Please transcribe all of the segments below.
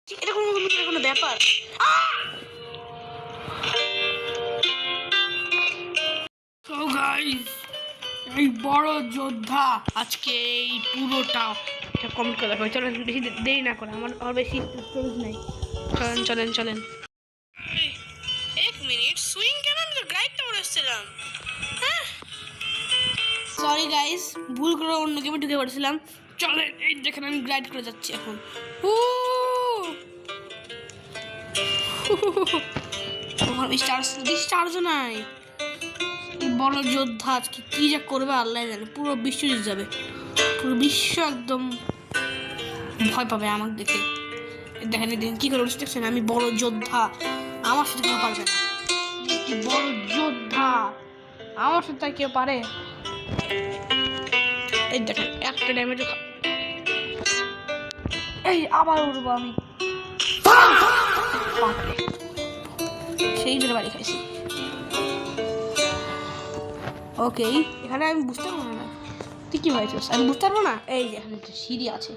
এটা কোনো ব্যাপার? So guys, এই বড় যোদ্ধা আজকে এই পুরোটা কমেন্ট করে দেখো। চলেন, বেশি দেরি না করে, আমার বেশি স্টোরেজ নাই। চলেন এক মিনিট, সুইং কেন? আমি তো গ্রাইডটা উড়াচ্ছিলাম। সরি গাইস, ভুল করে অন্য গেমে ঢুকে পড়েছিলাম। চলেন, এই দেখেন আমি গ্রাইড করে যাচ্ছি এখন। আমার স্টারও নাই। এই বড় যোদ্ধা আজকে কি যা করবে আল্লাহ জানে। পুরো বিশ্ব জিতে যাবে, পুরো বিশ্ব একদম ভয় পাবে আমাকে দেখে। দেখেন কি করে উঠছে দেখছেন? আমি বড় যোদ্ধা, আমার সাথে কেউ পারবে না। বড় যোদ্ধা, আমার সাথে আর কেউ পারে? এই দেখেন একটা ড্যামেজ। এই আবার উঠবো আমি, সেই জন্য বাড়ি খাইছি। ওকে, এখানে আমি বুঝতে পারবো না তুই কি হয়েছিস, আমি বুঝতে পারবো না। এই যে এখানে একটা সিঁড়ি আছে,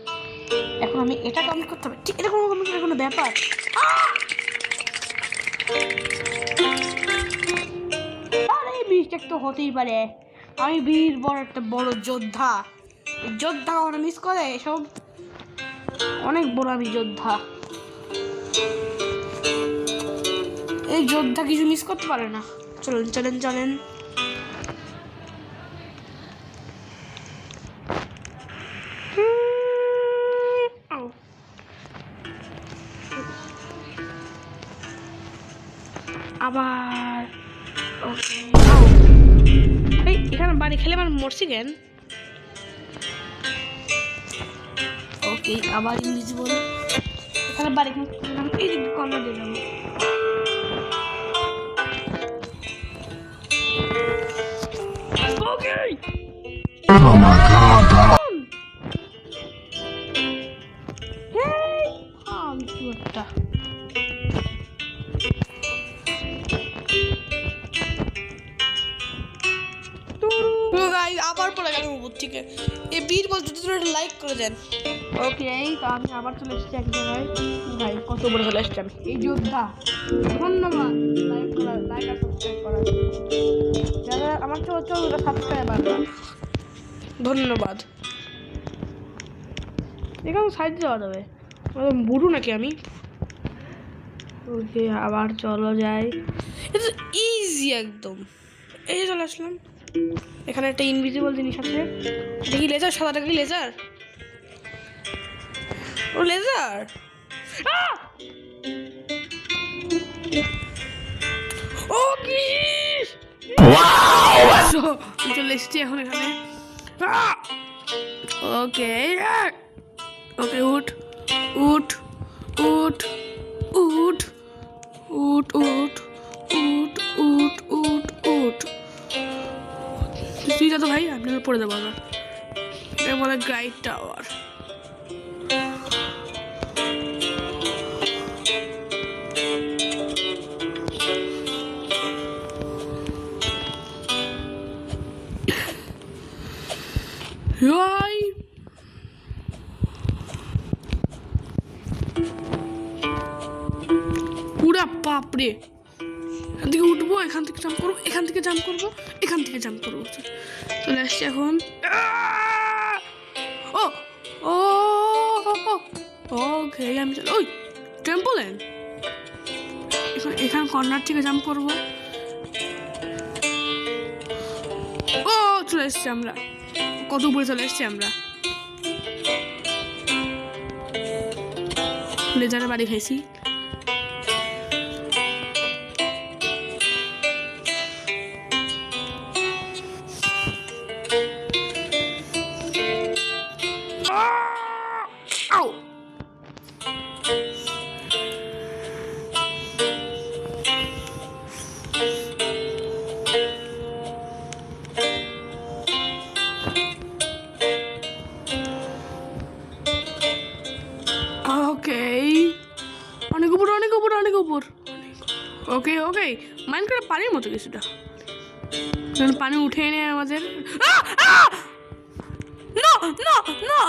এখন আমি এটা কমপ্লিট করতে হবে। ঠিক, এটা কোনো ব্যাপার? আরে মিস্টেক তো হতেই পারে। আমি বড় একটা বড় যোদ্ধা, কখনো মিস করে এসব? অনেক বড় আমি যোদ্ধা। এই যোদ্ধা কিছু মিস করতে পারে না। চলেন আবার। ওকে, এই এখানে বাড়ি খেলে আমার মরছি কেন? ওকে, আবার ইনভিজিবল। এখানে বাড়ি এই দিক কর্নার দিয়ে যাবো। ওকে, oh my god, hey, একটা আবার পড়ে গেল উপর থেকে। এই বীরবল যদি লাইক করে দেন। ওকে, তো আমি আবার চলে এসেছি এক জায়গায়। ভাই কত বড় চলে এসেছি আমি, এই যোদ্ধা। ধন্যবাদ লাইক আর সাবস্ক্রাইব করার জন্য। যারা আমার চলবে সাবস্ক্রাইবার, ধন্যবাদ। এখানে সাইড যাওয়া যাবে, বুড়ো নাকি আমি? ওকে, আবার চলো যাই। এটা ইজি একদম। এই চলে আসলাম। এখানে একটা ইনভিজিবল জিনিস আছে। দেখি লেজার, সাদাটা কি লেজার? ও লেজার। ও কি চলে এসছি এখন এখানে। ওকে ওকে, উঠ উঠ উঠ উঠ উঠ উঠ উঠ উঠ উঠ উঠ। তুই যা তো ভাই, আপনি পড়ে দেবো আমার। এটা বলে গ্রাইড টাওয়ার। পুরা বাপরে, এখান থেকে উঠবো, এখান থেকে জাম্প করবো, এখান থেকে জাম্প করবো, এখান থেকে জাম্প করবো। চলে আসছি এখন। ও ও ওকে, আমি ওই ট্রাম্পোলিন, এখানে কর্নার থেকে জাম্প করবো। ও চলে এসছি আমরা, কত উপরে চলে এসছি আমরা। লেজারে বাড়ি খাইছি। ওকে, অনেক উপর। ওকে মাইন্ড করে পানির মতো কিছুটা, পানি উঠে এনে আমাদের। না